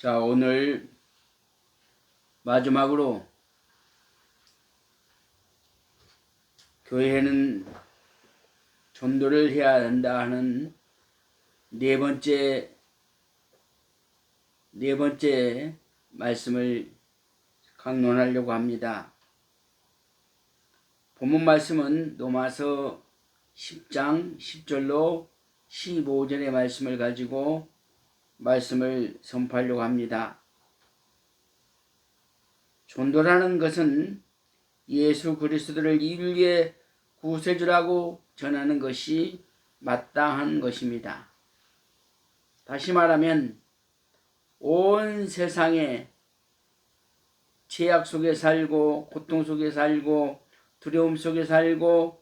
자, 오늘 마지막으로 교회는 전도를 해야 한다 하는 네 번째 말씀을 강론하려고 합니다. 본문 말씀은 로마서 10장 10절로 15절의 말씀을 가지고 말씀을 선포하려고 합니다. 전도라는 것은 예수 그리스도를 인류의 구세주라고 전하는 것이 마땅한 것입니다. 다시 말하면 온 세상에 죄악 속에 살고 고통 속에 살고 두려움 속에 살고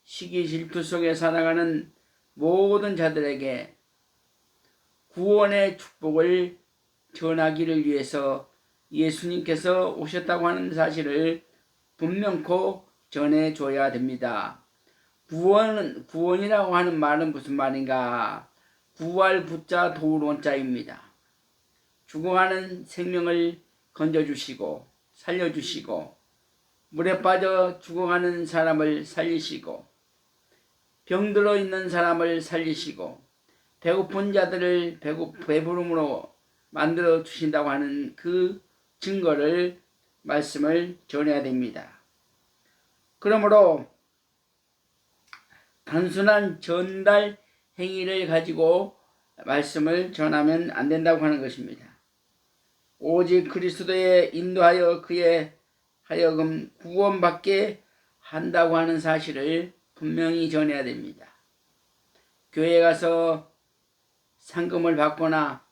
시기 질투 속에 살아가는 모든 자들에게 구원의 축복을 전하기를 위해서 예수님께서 오셨다고 하는 사실을 분명코 전해줘야 됩니다. 구원이라고 하는 말은 무슨 말인가? 구할 부자 도울 원자입니다. 죽어가는 생명을 건져주시고 살려주시고 물에 빠져 죽어가는 사람을 살리시고 병들어 있는 사람을 살리시고 배고픈 자들을 배부름으로 만들어 주신다고 하는 그 증거를 말씀을 전해야 됩니다. 그러므로 단순한 전달 행위를 가지고 말씀을 전하면 안 된다고 하는 것입니다. 오직 그리스도에 인도하여 그의 하여금 구원받게 한다고 하는 사실을 분명히 전해야 됩니다. 교회에 가서 상금을 받거나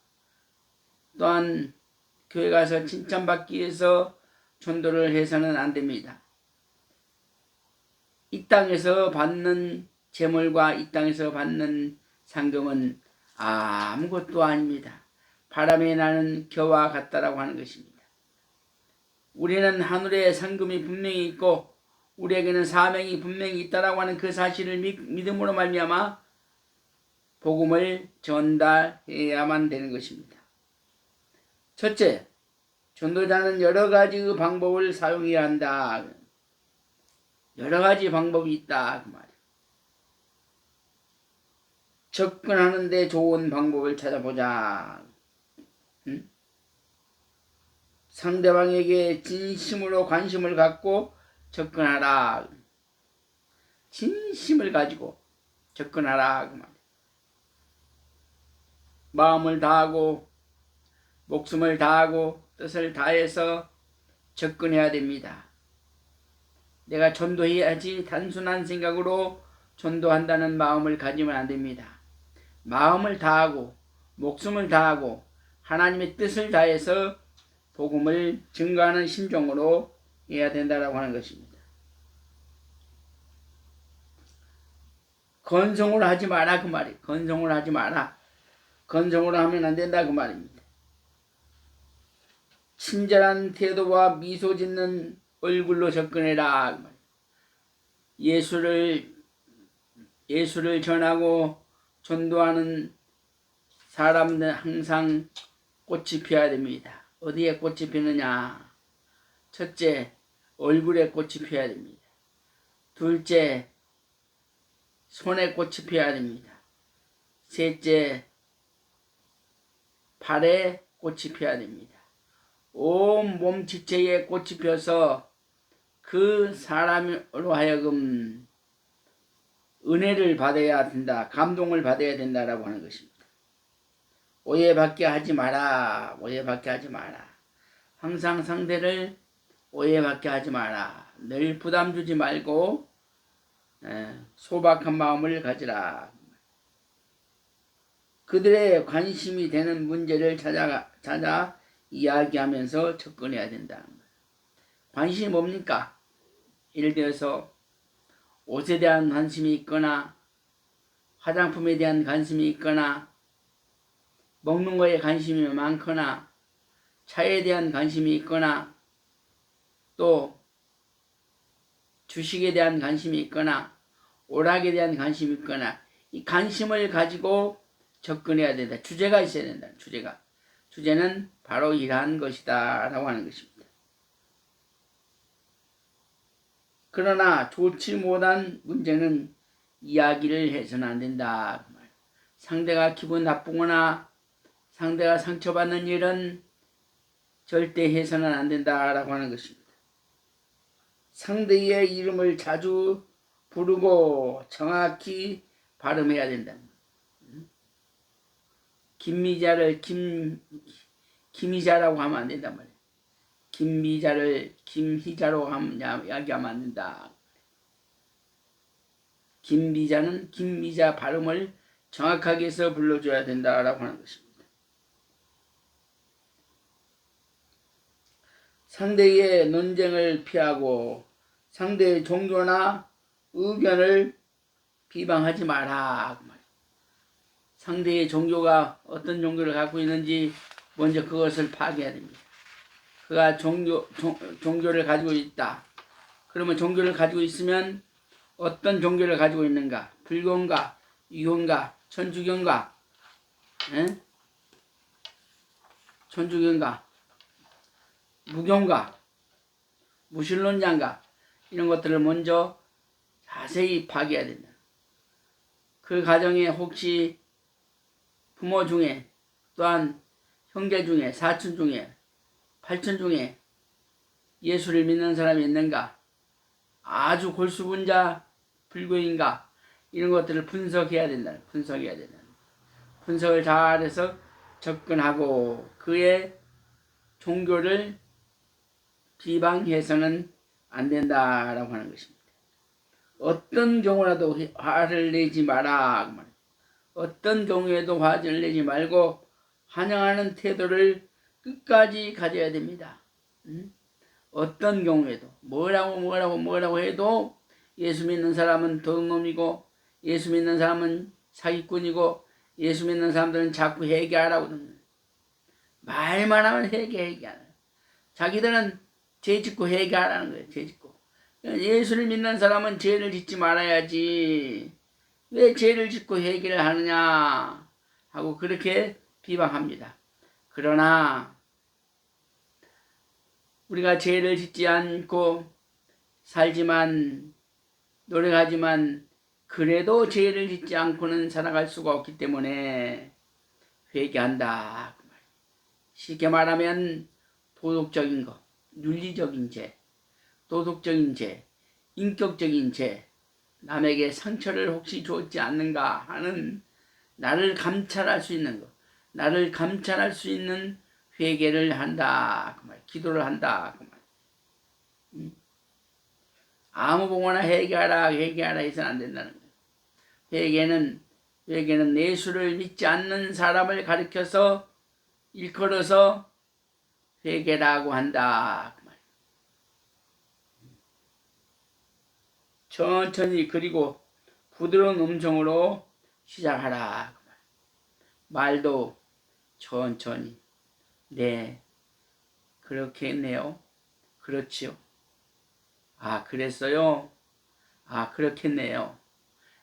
또한 교회 가서 칭찬받기 위해서 전도를 해서는 안 됩니다. 이 땅에서 받는 재물과 이 땅에서 받는 상금은 아무것도 아닙니다. 바람에 나는 겨와 같다라고 하는 것입니다. 우리는 하늘에 상금이 분명히 있고 우리에게는 사명이 분명히 있다라고 하는 그 사실을 믿음으로 말미암아 복음을 전달해야만 되는 것입니다. 첫째, 전도자는 여러 가지 방법을 사용해야 한다. 여러 가지 방법이 있다 그 말이에요. 접근하는 데 좋은 방법을 찾아보자. 상대방에게 진심으로 관심을 갖고 접근하라. 진심을 가지고 접근하라 그 말이에요. 마음을 다하고 목숨을 다하고 뜻을 다해서 접근해야 됩니다. 내가 전도해야지 단순한 생각으로 전도한다는 마음을 가지면 안 됩니다. 마음을 다하고 목숨을 다하고 하나님의 뜻을 다해서 복음을 증거하는 심정으로 해야 된다라고 하는 것입니다. 건성으로 하지 마라 그 말이에요. 건성으로 하지 마라. 건성으로 하면 안 된다 그 말입니다. 친절한 태도와 미소 짓는 얼굴로 접근해라. 예수를 전하고 전도하는 사람들은 항상 꽃이 피어야 됩니다. 어디에 꽃이 피느냐? 첫째, 얼굴에 꽃이 피어야 됩니다. 둘째, 손에 꽃이 피어야 됩니다. 셋째, 발에 꽃이 피어야 됩니다. 온 몸 지체에 꽃이 피어서 그 사람으로 하여금 은혜를 받아야 된다. 감동을 받아야 된다라고 하는 것입니다. 오해받게 하지 마라. 오해받게 하지 마라. 항상 상대를 오해받게 하지 마라. 늘 부담 주지 말고 소박한 마음을 가지라. 그들의 관심이 되는 문제를 찾아 이야기하면서 접근해야 된다. 관심이 뭡니까? 예를 들어서 옷에 대한 관심이 있거나 화장품에 대한 관심이 있거나 먹는 거에 관심이 많거나 차에 대한 관심이 있거나 또 주식에 대한 관심이 있거나 오락에 대한 관심이 있거나 이 관심을 가지고 접근해야 된다. 주제가 있어야 된다. 주제가 주제는 바로 이러한 것이다 라고 하는 것입니다. 그러나 좋지 못한 문제는 이야기를 해서는 안 된다. 상대가 기분 나쁘거나 상대가 상처받는 일은 절대 해서는 안 된다라고 하는 것입니다. 상대의 이름을 자주 부르고 정확히 발음해야 된다. 김미자를 김희자라고 하면 안 된단 말이에요. 김미자를 김희자로 이야기하면 안 된다. 김미자는 김미자 발음을 정확하게 해서 불러줘야 된다라고 하는 것입니다. 상대의 논쟁을 피하고 상대의 종교나 의견을 비방하지 마라. 상대의 종교가 어떤 종교를 갖고 있는지 먼저 그것을 파악해야 됩니다. 그가 종교를 가지고 있다. 그러면 종교를 가지고 있으면 어떤 종교를 가지고 있는가? 불교인가? 유교인가? 천주교인가? 천주교인가? 무교인가? 무신론자인가? 이런 것들을 먼저 자세히 파악해야 된다. 그 가정에 혹시 부모 중에 또한 형제 중에 사촌 중에 팔촌 중에 예수를 믿는 사람이 있는가? 아주 골수분자 불교인가? 이런 것들을 분석해야 된다. 분석을 잘해서 접근하고 그의 종교를 비방해서는 안 된다라고 하는 것입니다. 어떤 경우라도 화를 내지 마라. 어떤 경우에도 화를 내지 말고 환영하는 태도를 끝까지 가져야 됩니다. 어떤 경우에도 뭐라고 해도 예수 믿는 사람은 도둑놈이고 예수 믿는 사람은 사기꾼이고 예수 믿는 사람들은 자꾸 회개하라고 그럽니다. 말만 하면 회개하는 자기들은 죄 짓고 회개하라는 거예요. 죄 짓고 예수를 믿는 사람은 죄를 짓지 말아야지 왜 죄를 짓고 회개를 하느냐 하고 그렇게 비방합니다. 그러나 우리가 죄를 짓지 않고 살지만 노력하지만 그래도 죄를 짓지 않고는 살아갈 수가 없기 때문에 회개한다. 쉽게 말하면 도덕적인 것, 윤리적인 죄, 도덕적인 죄, 인격적인 죄, 남에게 상처를 혹시 줬지 않는가 하는 나를 감찰할 수 있는 것, 나를 감찰할 수 있는 회개를 한다. 기도를 한다. 아무 보거나 회개하라 해서는 안 된다는 거예요. 회개는 예수를 믿지 않는 사람을 가리켜서 일컬어서 회개라고 한다. 천천히 그리고 부드러운 음성으로 시작하라. 말도 천천히. 네, 그렇게 했네요. 그렇지요. 아, 그랬어요? 아, 그렇겠네요.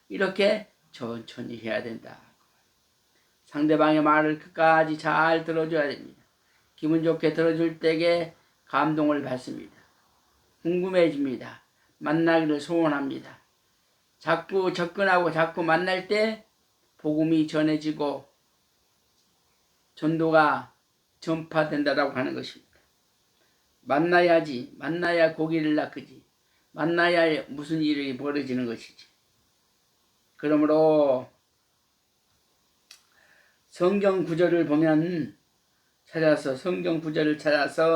이렇게 천천히 해야 된다. 상대방의 말을 끝까지 잘 들어줘야 됩니다. 기분 좋게 들어줄 때에 감동을 받습니다. 궁금해집니다. 만나기를 소원합니다. 자꾸 접근하고 자꾸 만날 때 복음이 전해지고 전도가 전파된다라고 하는 것입니다. 만나야지. 만나야 고기를 낚지. 만나야 무슨 일이 벌어지는 것이지. 그러므로 성경 구절을 보면 성경 구절을 찾아서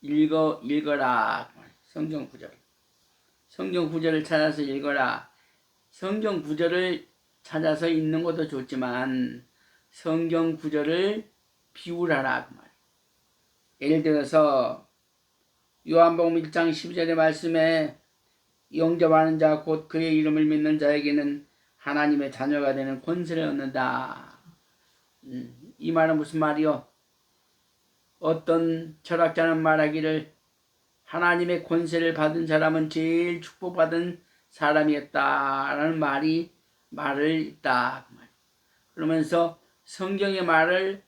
읽어라. 성경 구절을 찾아서 읽어라. 성경 구절을 찾아서 읽는 것도 좋지만 성경 구절을 비유하라. 예를 들어서 요한복음 1장 12절의 말씀에 영접하는 자 곧 그의 이름을 믿는 자에게는 하나님의 자녀가 되는 권세를 얻는다. 이 말은 무슨 말이요? 어떤 철학자는 말하기를 하나님의 권세를 받은 사람은 제일 축복받은 사람이었다라는 말을 있다. 그러면서 성경의 말을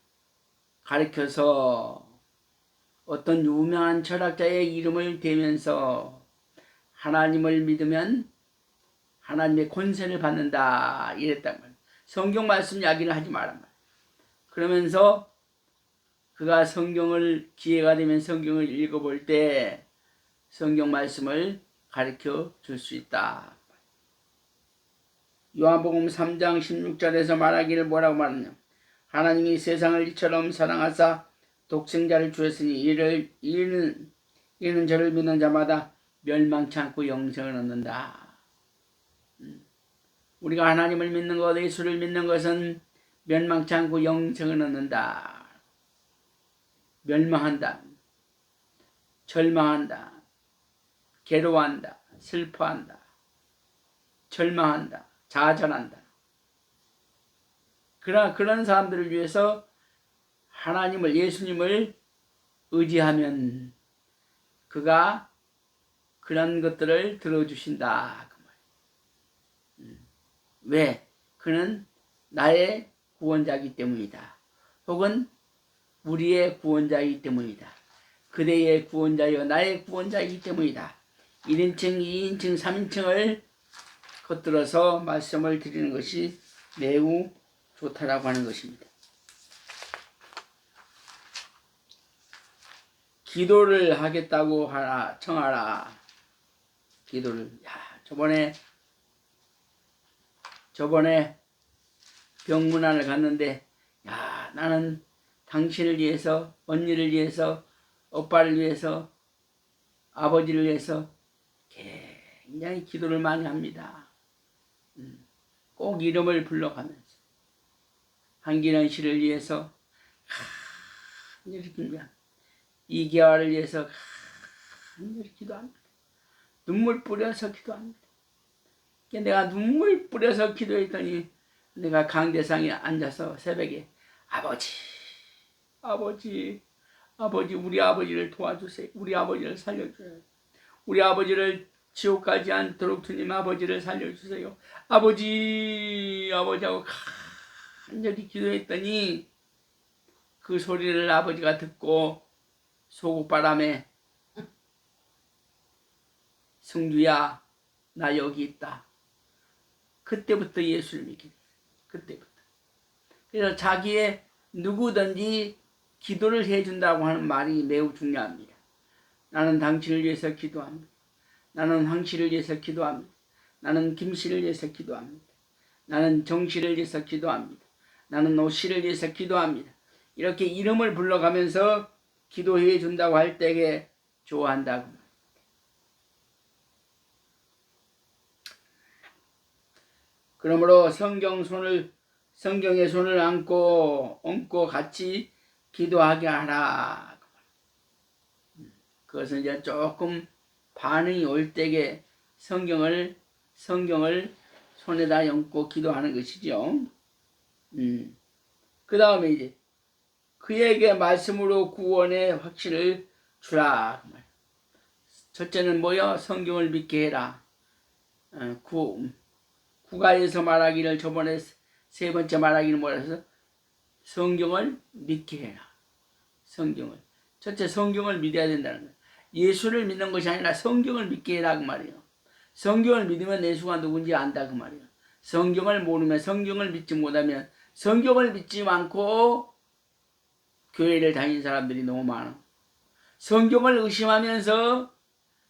가르쳐서 어떤 유명한 철학자의 이름을 대면서 하나님을 믿으면 하나님의 권세를 받는다 이랬단 말이에요. 성경 말씀 이야기를 하지 말란 말이에요. 그러면서 그가 성경을 기회가 되면 성경을 읽어볼 때 성경 말씀을 가르쳐 줄 수 있다. 요한복음 3장 16절에서 말하기를 뭐라고 말하냐. 하나님이 세상을 이처럼 사랑하사 독생자를 주었으니 이는 저를 믿는 자마다 멸망치 않고 영생을 얻는다. 우리가 하나님을 믿는 것, 예수를 믿는 것은 멸망치 않고 영생을 얻는다. 멸망한다. 절망한다. 괴로워한다. 슬퍼한다. 절망한다. 좌절한다. 그런 사람들을 위해서 하나님을, 예수님을 의지하면 그가 그런 것들을 들어주신다. 왜? 그는 나의 구원자이기 때문이다. 혹은 우리의 구원자이기 때문이다. 그대의 구원자여 나의 구원자이기 때문이다. 1인칭, 2인칭, 3인칭을 겉들어서 말씀을 드리는 것이 매우 좋다라고 하는 것입니다. 기도를 하겠다고 하라, 청하라. 기도를. 저번에 병문안을 갔는데, 나는 당신을 위해서, 언니를 위해서, 오빠를 위해서, 아버지를 위해서 굉장히 기도를 많이 합니다. 꼭 이름을 불러가면서 한기련 씨를 위해서 간절히 기도합니다. 이계화를 위해서 간절히 기도합니다. 눈물 뿌려서 기도합니다. 내가 눈물 뿌려서 기도했더니 내가 강대상에 앉아서 새벽에 아버지 우리 아버지를 도와주세요. 우리 아버지를 살려줘요. 우리 아버지를 지옥 가지 않도록 주님 아버지를 살려주세요. 아버지하고 간절히 기도했더니 그 소리를 아버지가 듣고 소국바람에 승주야 나 여기 있다. 그때부터 예수를 믿게 됐어요. 그때부터. 그래서 자기의 누구든지 기도를 해준다고 하는 말이 매우 중요합니다. 나는 당신을 위해서 기도합니다. 나는 황 씨를 위해서 기도합니다. 나는 김 씨를 위해서 기도합니다. 나는 정 씨를 위해서 기도합니다. 나는 오 씨를 위해서 기도합니다. 이렇게 이름을 불러가면서 기도해 준다고 할 때에 좋아한다고. 그러므로 성경의 손을 얹고 같이 기도하게 하라. 그것은 이제 조금 반응이 올 때에 성경을 손에다 얹고 기도하는 것이죠. 그 다음에 이제 그에게 말씀으로 구원의 확신을 주라. 첫째는 뭐요? 성경을 믿게 해라. 구가에서 말하기를 저번에 세 번째 말하기를 뭐라서 성경을 믿게 해라. 첫째 성경을 믿어야 된다는 거예요. 예수를 믿는 것이 아니라 성경을 믿게 해라 그 말이에요. 성경을 믿으면 예수가 누군지 안다 그 말이에요. 성경을 모르면, 성경을 믿지 못하면, 성경을 믿지 않고 교회를 다니는 사람들이 너무 많아. 성경을 의심하면서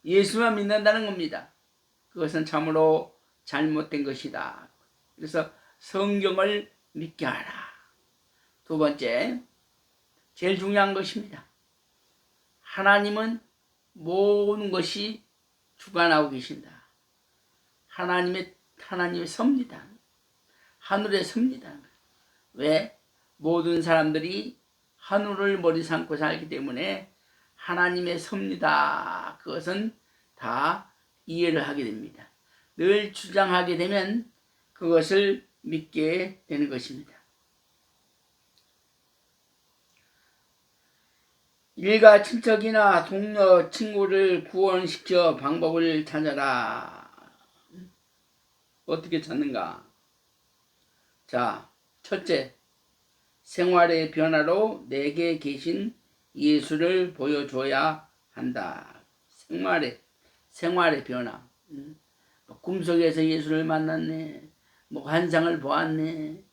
예수만 믿는다는 겁니다. 그것은 참으로 잘못된 것이다. 그래서 성경을 믿게 하라. 두 번째, 제일 중요한 것입니다. 하나님은 모든 것이 주관하고 계신다. 하나님의 섭니다. 하늘에 섭니다. 왜? 모든 사람들이 하늘을 머리 삼고 살기 때문에 하나님의 섭니다. 그것은 다 이해를 하게 됩니다. 늘 주장하게 되면 그것을 믿게 되는 것입니다. 일가 친척이나 동료, 친구를 구원시켜 방법을 찾아라. 어떻게 찾는가? 자, 첫째, 생활의 변화로 내게 계신 예수를 보여줘야 한다. 생활의 변화. 꿈속에서 예수를 만났네. 뭐 환상을 보았네.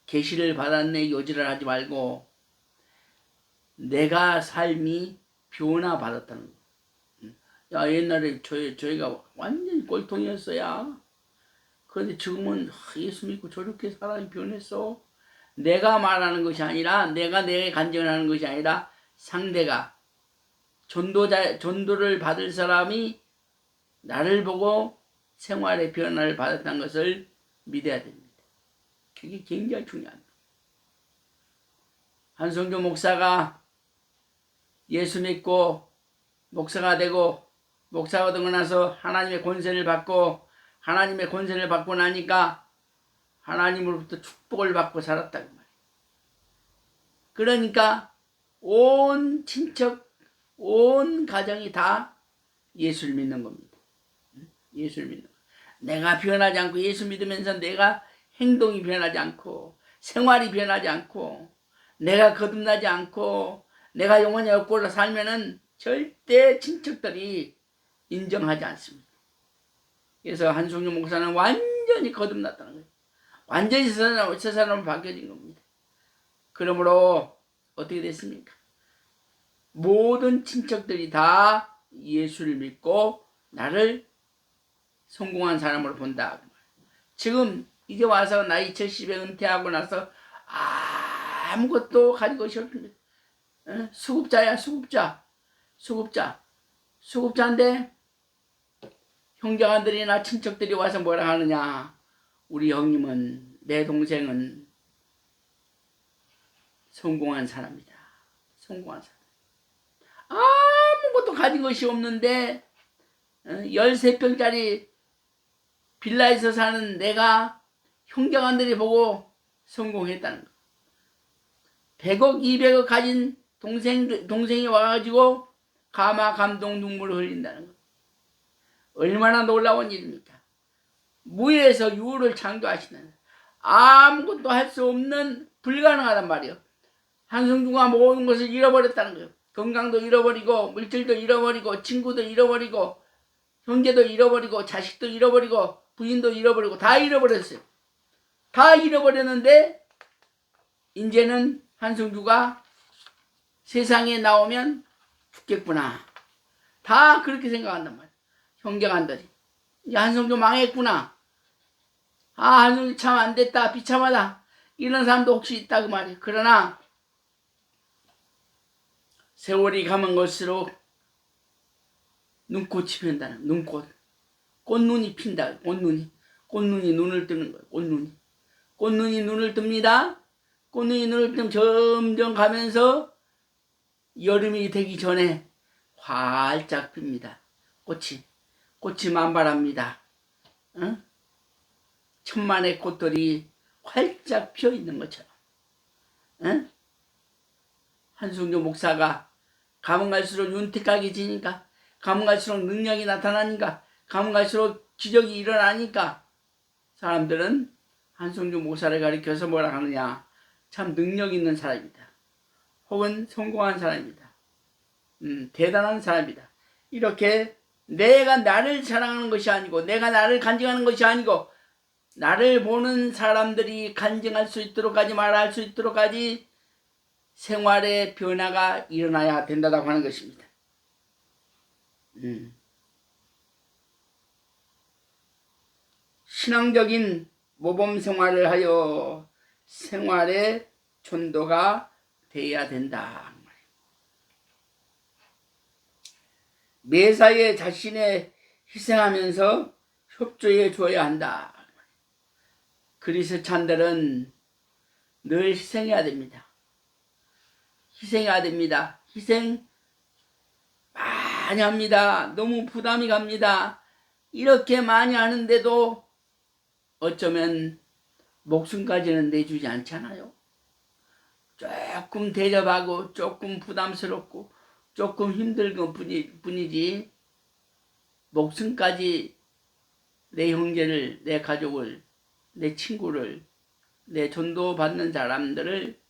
계시를 받았네. 요지를 하지 말고 내가 삶이 변화 받았다는 거. 야, 옛날에 저희가 완전히 꼴통이었어야. 그런데 지금은 예수 믿고 저렇게 사람이 변했어. 내가 말하는 것이 아니라, 내가 내 간증하는 것이 아니라 상대가, 전도를 받을 사람이 나를 보고 생활의 변화를 받았다는 것을 믿어야 됩니다. 그게 굉장히 중요합니다. 한성조 목사가 예수 믿고 목사가 되고 나서 하나님의 권세를 받고 나니까 하나님으로부터 축복을 받고 살았다고 말이에요. 그러니까 온 친척, 온 가정이 다 예수를 믿는 겁니다. 예수를 믿는 거. 내가 변하지 않고 예수 믿으면서 내가 행동이 변하지 않고 생활이 변하지 않고 내가 거듭나지 않고 내가 영원히 없고 살면은 절대 친척들이 인정하지 않습니다. 그래서 한송조 목사는 완전히 거듭났다는 거예요. 완전히 새 사람으로 바뀌어진 겁니다. 그러므로 어떻게 됐습니까? 모든 친척들이 다 예수를 믿고 나를 성공한 사람으로 본다. 지금 이제 와서 나이 70에 은퇴하고 나서 아무것도 가진 것이 없습니다. 수급자야, 수급자인데 형제간들이나 친척들이 와서 뭐라 하느냐. 우리 형님은, 내 동생은 성공한 사람이다. 성공한 사람. 아무것도 가진 것이 없는데 13평짜리 빌라에서 사는 내가 형제간들이 보고 성공했다는 거. 100억, 200억 가진 동생이 와가지고 가마, 감동, 눈물을 흘린다는 거. 얼마나 놀라운 일입니까? 무에서 유를 창조하시는, 아무것도 할 수 없는, 불가능하단 말이에요. 한성주가 모든 것을 잃어버렸다는 거예요. 건강도 잃어버리고 물질도 잃어버리고 친구도 잃어버리고 형제도 잃어버리고 자식도 잃어버리고 부인도 잃어버리고 다 잃어버렸어요. 다 잃어버렸는데 이제는 한성주가 세상에 나오면 죽겠구나. 다 그렇게 생각한단 말이에요. 형제간들이. 이제 한성주 망했구나. 한성주 참 안됐다. 비참하다. 이런 사람도 혹시 있다 그 말이에요. 그러나 세월이 가면 갈수록 눈꽃이 핀다는, 눈꽃. 꽃눈이 핀다. 꽃눈이 눈을 뜨는 거예요. 꽃눈이 눈을 뜹니다. 꽃눈이 눈을 뜨면 점점 가면서 여름이 되기 전에 활짝 핍니다. 꽃이 만발합니다. 천만의 꽃들이 활짝 피어 있는 것처럼. 한승조 목사가 가면 갈수록 윤택하게 지니까, 가면 갈수록 능력이 나타나니까, 가면 갈수록 기적이 일어나니까 사람들은 한승조 목사를 가리켜서 뭐라 하느냐. 참 능력 있는 사람이다. 혹은 성공한 사람이다. 대단한 사람이다. 이렇게 내가 나를 자랑하는 것이 아니고, 내가 나를 간증하는 것이 아니고, 나를 보는 사람들이 간증할 수 있도록 하지, 말할 수 있도록 하지, 생활의 변화가 일어나야 된다고 하는 것입니다. 신앙적인 모범 생활을 하여 생활의 전도가 되어야 된다. 매사에 자신의 희생하면서 협조해 줘야 한다. 그리스찬들은 늘 희생해야 됩니다. 희생 많이 합니다. 너무 부담이 갑니다. 이렇게 많이 하는데도 어쩌면 목숨까지는 내주지 않잖아요. 조금 대접하고 조금 부담스럽고 조금 힘들 것 뿐이지 목숨까지 내 형제를, 내 가족을, 내 친구를, 내 전도받는 사람들을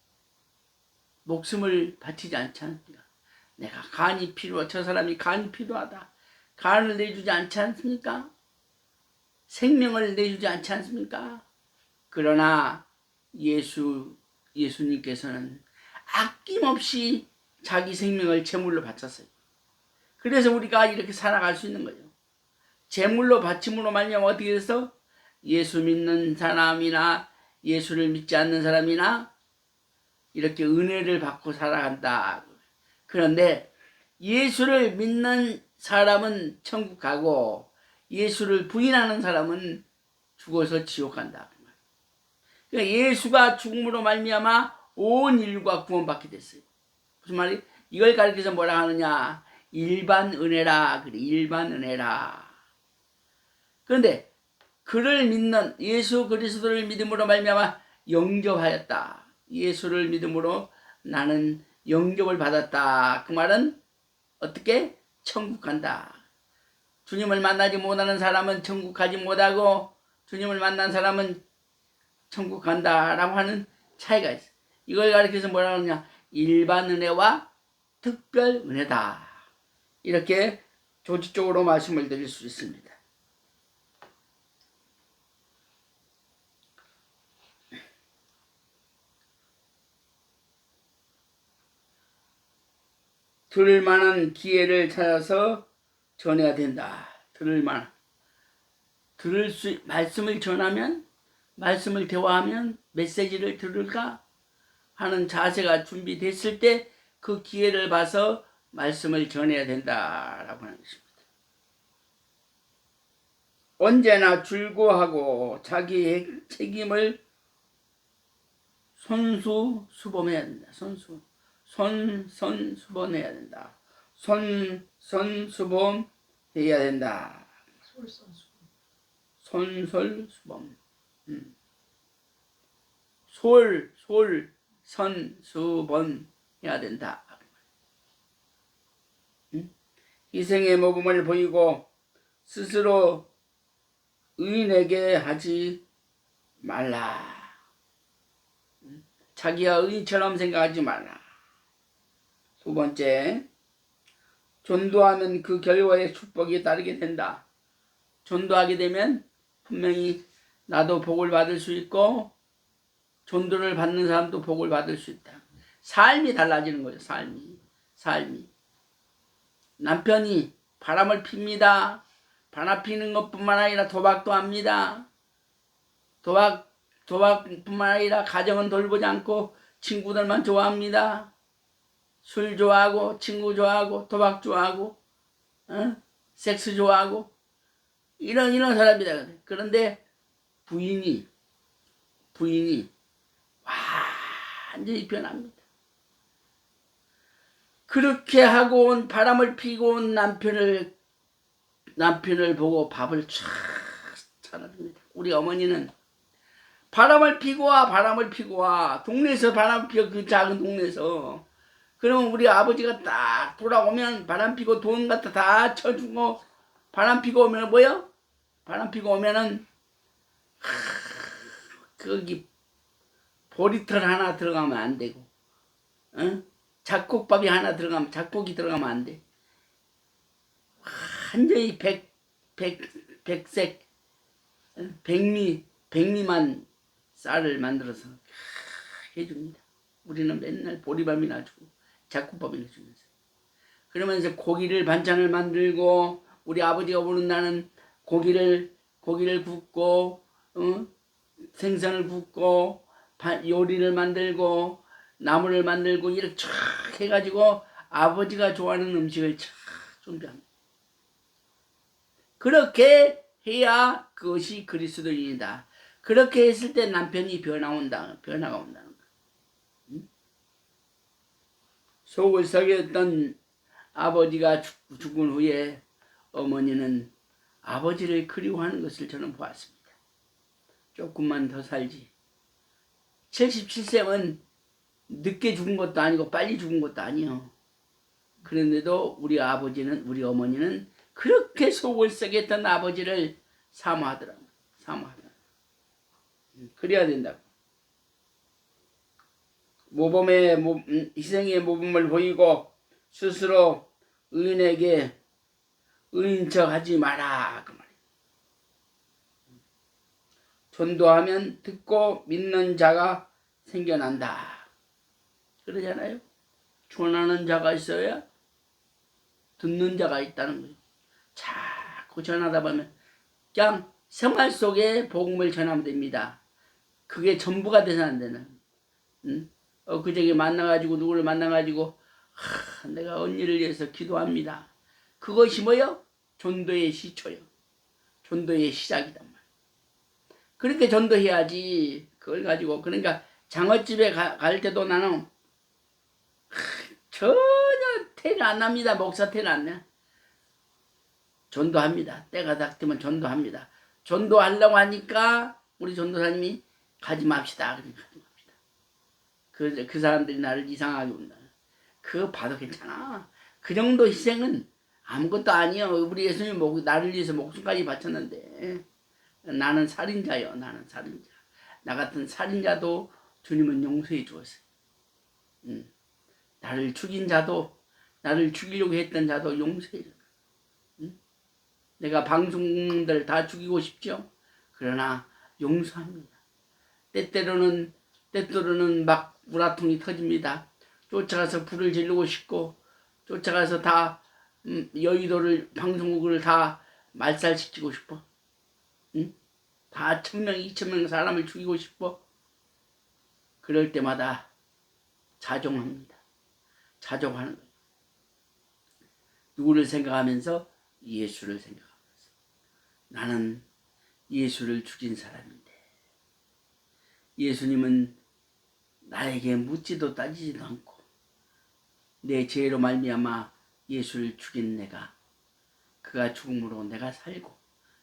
목숨을 바치지 않지 않습니까? 내가 간이 필요하, 저 사람이 간이 필요하다. 간을 내주지 않지 않습니까? 생명을 내주지 않지 않습니까? 그러나 예수님께서는 아낌없이 자기 생명을 제물로 바쳤어요. 그래서 우리가 이렇게 살아갈 수 있는 거예요. 제물로 바침으로 말미암아 어떻게 돼서 예수 믿는 사람이나 예수를 믿지 않는 사람이나 이렇게 은혜를 받고 살아간다. 그런데 예수를 믿는 사람은 천국 가고 예수를 부인하는 사람은 죽어서 지옥 간다. 그러니까 예수가 죽음으로 말미암아 온 인류가 구원받게 됐어요. 무슨 말이? 이걸 가르쳐서 뭐라 하느냐? 일반 은혜라. 그래, 일반 은혜라. 그런데 그를 믿는 예수 그리스도를 믿음으로 말미암아 영접하였다. 예수를 믿음으로 나는 영접을 받았다. 그 말은 어떻게? 천국 간다. 주님을 만나지 못하는 사람은 천국 가지 못하고 주님을 만난 사람은 천국 간다라고 하는 차이가 있어. 이걸 가르쳐서 뭐라 하느냐? 일반 은혜와 특별 은혜다. 이렇게 조직적으로 말씀을 드릴 수 있습니다. 들을 만한 기회를 찾아서 전해야 된다. 말씀을 전하면, 말씀을 대화하면 메시지를 들을까 하는 자세가 준비됐을 때 그 기회를 봐서 말씀을 전해야 된다라고 하는 것입니다. 언제나 줄고하고 자기의 책임을 손수범해야 된다. 손수범해야 된다. 손수범해야 된다. 손설수범. 선수범 해야 된다. 희생의 모범을 보이고 스스로 의인에게 하지 말라. 자기가 의인처럼 생각하지 말라. 두 번째, 전도하면 그 결과에 축복이 따르게 된다. 전도하게 되면 분명히 나도 복을 받을 수 있고 전도를 받는 사람도 복을 받을 수 있다. 삶이 달라지는 거죠. 삶이. 남편이 바람을 핍니다. 바람 피는 것뿐만 아니라 도박도 합니다. 도박뿐만 아니라 가정은 돌보지 않고 친구들만 좋아합니다. 술 좋아하고 친구 좋아하고 도박 좋아하고 섹스 좋아하고 이런 사람이다. 그런데 부인이 완전히 변합니다. 그렇게 하고 온 바람을 피고 온 남편을 보고 밥을 쫙 차려줍니다. 우리 어머니는 바람을 피고 와 동네에서 바람 피고 그 작은 동네에서 그러면 우리 아버지가 딱 돌아오면 바람 피고 돈 갖다 다 쳐주고 바람 피고 오면 뭐요? 바람 피고 오면은 거기 보리털 하나 들어가면 안 되고 잡곡밥이 하나 들어가면 잡곡이 들어가면 안 돼. 완전히 백색 백미만 쌀을 만들어서 해줍니다. 우리는 맨날 보리밥이나 주고 잡곡밥이나 주면서 그러면서 고기를 반찬을 만들고 우리 아버지가 오는 날은 고기를 굽고 생선을 굽고 요리를 만들고 나물을 만들고 이렇게 쫙 해가지고 아버지가 좋아하는 음식을 쫙 준비합니다. 그렇게 해야 그것이 그리스도인이다. 그렇게 했을 때 남편이 변화가 온다는 거야. 속을 썩였던 아버지가 죽은 후에 어머니는 아버지를 그리워하는 것을 저는 보았습니다. 조금만 더 살지. 77세면 늦게 죽은 것도 아니고 빨리 죽은 것도 아니요. 그런데도 우리 어머니는 그렇게 속을 썩였던 아버지를 사모하더라고요. 그래야 된다고. 희생의 모범을 보이고 스스로 의인에게 의인 척 하지 마라. 그 말이에요. 전도하면 듣고 믿는 자가 생겨난다. 그러잖아요. 전하는 자가 있어야 듣는 자가 있다는 거예요. 자꾸 전하다 보면 그냥 생활 속에 복음을 전하면 됩니다. 그게 전부가 돼서 안 되는. 그저께 만나가지고 누구를 만나가지고 내가 언니를 위해서 기도합니다. 그것이 뭐요? 전도의 시초요. 전도의 시작이단 말이에요. 그렇게 전도해야지. 그걸 가지고 그러니까 장어집에 갈 때도 나는 전혀 태가 안 납니다. 목사 태가 안 나. 전도합니다. 때가 닥치면 전도합니다. 전도하려고 하니까 우리 전도사님이 가지 맙시다. 그러니까 가지 맙시다. 그 사람들이 나를 이상하게 본다. 그거 봐도 괜찮아. 그 정도 희생은 아무것도 아니요. 우리 예수님이 나를 위해서 목숨까지 바쳤는데 나는 살인자요. 나는 살인자. 나 같은 살인자도 주님은 용서해 주었어요. 나를 죽인 자도 나를 죽이려고 했던 자도 용서해 줘. 내가 방송들 다 죽이고 싶죠. 그러나 용서합니다. 때때로는 막 우라통이 터집니다. 쫓아가서 불을 지르고 싶고 쫓아가서 다 여의도를 방송국을 다 말살시키고 싶어. 다 1000명 2000명 사람을 죽이고 싶어. 그럴 때마다 자종합니다. 자종하는 거예요. 누구를 생각하면서 예수를 생각하면서 나는 예수를 죽인 사람인데 예수님은 나에게 묻지도 따지지도 않고 내 죄로 말미암아 예수를 죽인 내가 그가 죽음으로 내가 살고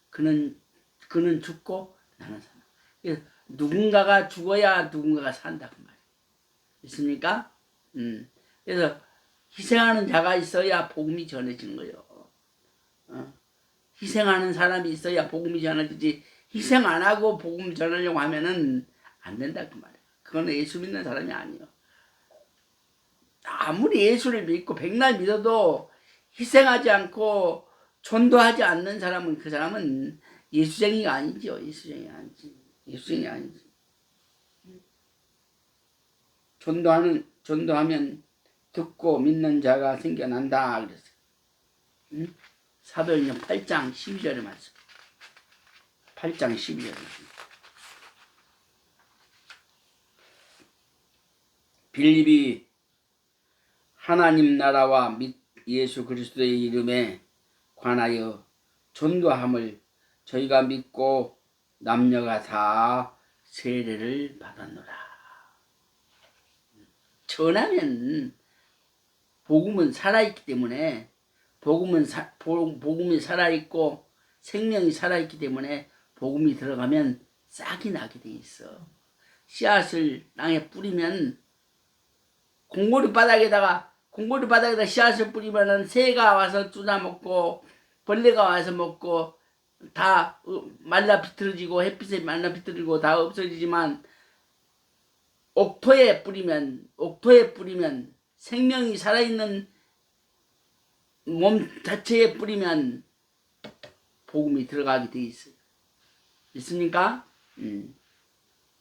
그는 죽고 나는 산다. 그래서 누군가가 죽어야 누군가가 산다 그 말이에요. 있습니까? 그래서 희생하는 자가 있어야 복음이 전해지는 거예요. 희생하는 사람이 있어야 복음이 전해지지 희생 안 하고 복음 전하려고 하면은 안 된다 그 말이에요. 그거는 예수 믿는 사람이 아니에요. 아무리 예수를 믿고 백날 믿어도 희생하지 않고 전도하지 않는 사람은 그 사람은 예수쟁이가 아니죠. 예수쟁이 아니지. 전도하면 듣고 믿는 자가 생겨난다 그랬어요. 사도행전 8장 12절의 말씀. 8장 12절의 말씀. 빌립이 하나님 나라와 및 예수 그리스도의 이름에 관하여 전도함을 저희가 믿고 남녀가 다 세례를 받았노라. 전하면 복음은 살아있기 때문에 복음이 살아있고 생명이 살아있기 때문에 복음이 들어가면 싹이 나게 돼 있어. 씨앗을 땅에 뿌리면 공고리 바닥에다가 씨앗을 뿌리면은 새가 와서 쭈나먹고 벌레가 와서 먹고 다 말라 비틀어지고 햇빛에 말라 비틀어지고 다 없어지지만 옥토에 뿌리면 생명이 살아있는 몸 자체에 뿌리면 복음이 들어가게 돼 있어요. 있습니까?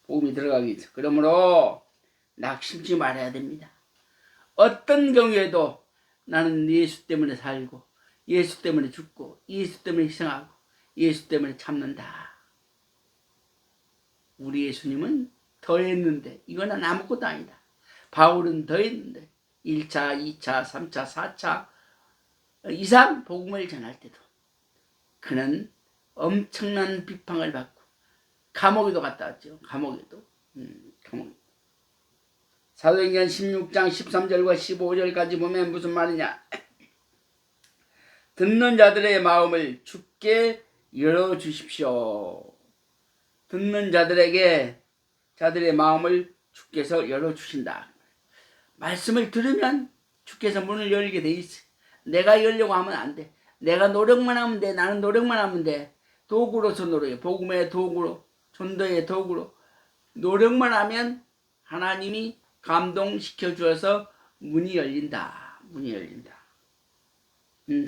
복음이 들어가게 있어. 그러므로 낙심치 말아야 됩니다. 어떤 경우에도 나는 예수 때문에 살고 예수 때문에 죽고 예수 때문에 희생하고 예수 때문에 참는다. 우리 예수님은 더했는데 이거는 아무것도 아니다. 바울은 더했는데 1차, 2차, 3차, 4차 이상 복음을 전할 때도 그는 엄청난 비판을 받고 감옥에도 갔다 왔죠. 감옥에도. 사도행전 16장 13절과 15절까지 보면 무슨 말이냐. 듣는 자들의 마음을 주께 열어주십시오. 듣는 자들의 마음을 주께서 열어주신다. 말씀을 들으면 주께서 문을 열게 돼 있어. 내가 열려고 하면 안 돼. 내가 노력만 하면 돼. 나는 노력만 하면 돼. 도구로서 노력해. 복음의 도구로, 전도의 도구로 노력만 하면 하나님이 감동시켜 주어서 문이 열린다. 문이 열린다.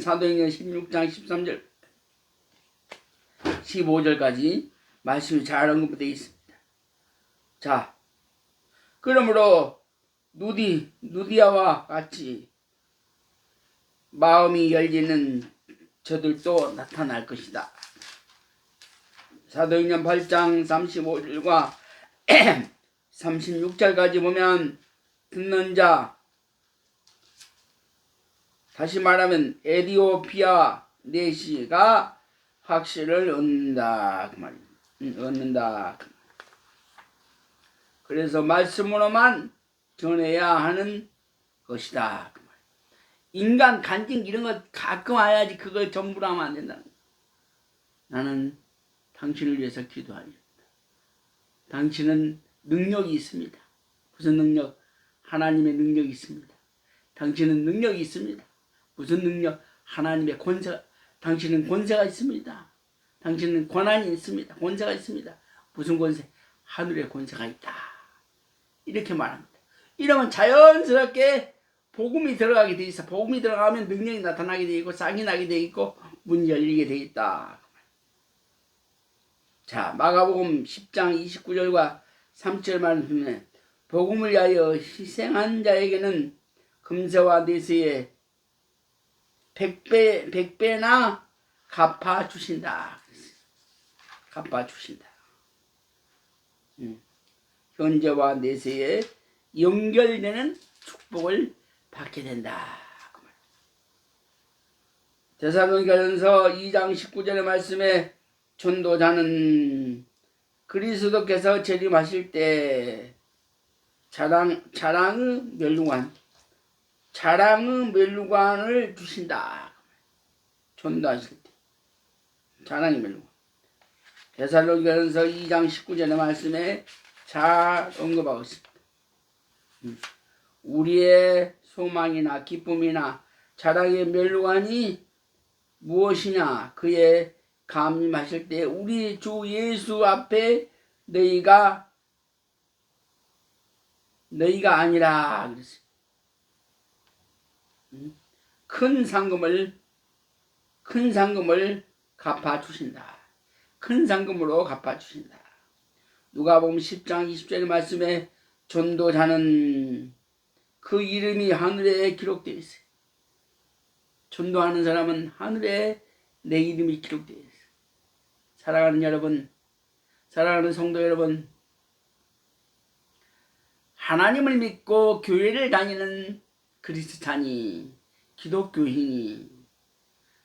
사도행전 16장 13절 15절까지 말씀이 잘 언급되어 있습니다. 자, 그러므로 누디아와 같이 마음이 열리는 저들도 나타날 것이다. 사도행전 8장 35절과 36절까지 보면 듣는 자, 다시 말하면 에디오피아 내시가 확신을 얻는다. 그 말입니다. 얻는다. 그래서 말씀으로만 전해야 하는 것이다. 그 말. 인간 간증 이런 거 가끔 와야지 그걸 전부로 하면 안 된다. 나는 당신을 위해서 기도하렵니다. 당신은 능력이 있습니다. 무슨 능력? 하나님의 능력이 있습니다. 당신은 능력이 있습니다. 무슨 능력? 하나님의 권세가, 당신은 권세가 있습니다. 당신은 권한이 있습니다. 권세가 있습니다. 무슨 권세? 하늘의 권세가 있다. 이렇게 말합니다. 이러면 자연스럽게 복음이 들어가게 돼 있어. 복음이 들어가면 능력이 나타나게 돼 있고 쌍이 나게 돼 있고 문이 열리게 돼 있다. 자, 마가복음 10장 29절과 30절 말씀에 복음을 위하여 희생한 자에게는 금세와 내세에 100배나 갚아주신다. 갚아주신다. 현재와 내세에 연결되는 축복을 받게 된다. 데살로니가전서 2장 19절의 말씀에 전도자는 그리스도께서 재림하실 때 자랑의 멸류관을 주신다. 전도하실 때 자랑의 멸류관. 데살로니가전서 2장 19절의 말씀에 잘 언급하고 있습니다. 우리의 소망이나 기쁨이나 자랑의 멸류관이 무엇이냐? 그의 감림하실 때 우리 주 예수 앞에 너희가 아니라 그랬어요. 큰 상금을 갚아주신다. 큰 상금으로 갚아주신다. 누가복음 10장 20절의 말씀에 전도자는 그 이름이 하늘에 기록되어 있어요. 전도하는 사람은 하늘에 내 이름이 기록되어 있어요. 사랑하는 여러분, 사랑하는 성도 여러분, 하나님을 믿고 교회를 다니는 그리스찬이, 기독교인이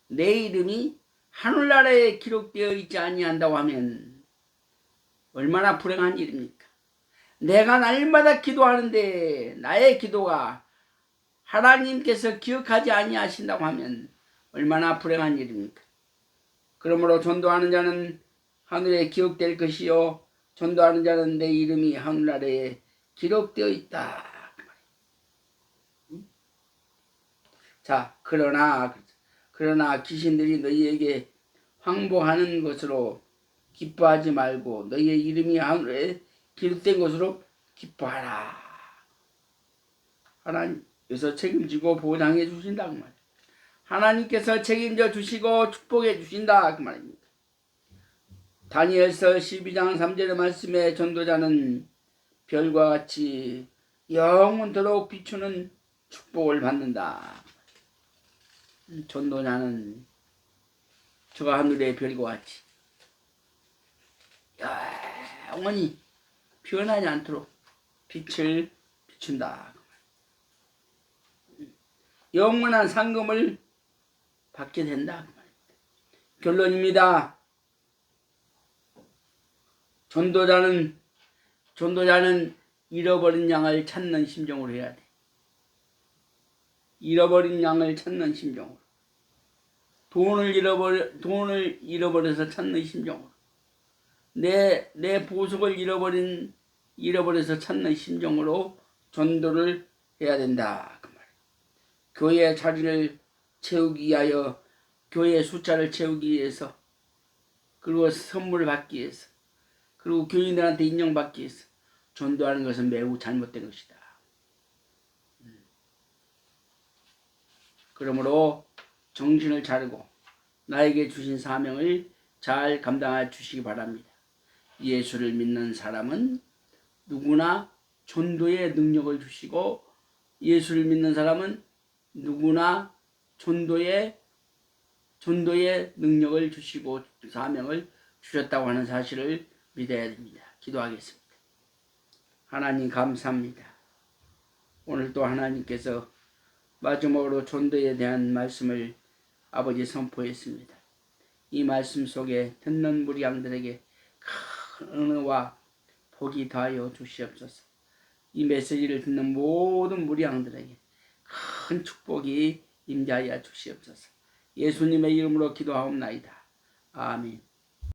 내 이름이 하늘나라에 기록되어 있지 아니한다고 하면 얼마나 불행한 일입니까? 내가 날마다 기도하는데 나의 기도가 하나님께서 기억하지 아니하신다고 하면 얼마나 불행한 일입니까? 그러므로 전도하는 자는 하늘에 기록될 것이요 전도하는 자는 내 이름이 하늘나라에 기록되어 있다. 자, 그러나 귀신들이 너희에게 황보하는 것으로 기뻐하지 말고 너희의 이름이 하늘에 기록된 것으로 기뻐하라. 하나님께서 책임지고 보장해 주신다 그 말. 하나님께서 책임져 주시고 축복해 주신다 그 말입니다. 다니엘서 12장 3절의 말씀에 전도자는 별과 같이 영원토록 비추는 축복을 받는다. 전도자는 저 하늘의 별과 같이 영원히 변하지 않도록 빛을 비춘다. 영원한 상금을 받게 된다. 결론입니다. 전도자는 잃어버린 양을 찾는 심정으로 해야 돼. 잃어버린 양을 찾는 심정으로. 돈을 잃어버려서 찾는 심정으로. 내 보석을 잃어버려서 찾는 심정으로 전도를 해야 된다. 그 말. 교회 자리를 채우기 위하여, 교회 숫자를 채우기 위해서, 그리고 선물을 받기 위해서, 그리고 교인들한테 인정받기 위해서 전도하는 것은 매우 잘못된 것이다. 그러므로 정신을 차리고 나에게 주신 사명을 잘 감당해 주시기 바랍니다. 예수를 믿는 사람은 누구나 전도의 능력을 주시고 예수를 믿는 사람은 누구나 전도의 능력을 주시고 사명을 주셨다고 하는 사실을 믿어야 됩니다. 기도하겠습니다. 하나님 감사합니다. 오늘도 하나님께서 마지막으로 전도에 대한 말씀을 아버지 선포했습니다. 이 말씀 속에 듣는 우리 양들에게 큰 은혜와 복이 더하여 주시옵소서. 이 메시지를 듣는 모든 우리 양들에게 큰 축복이 임자하여 주시옵소서. 예수님의 이름으로 기도하옵나이다. 아멘.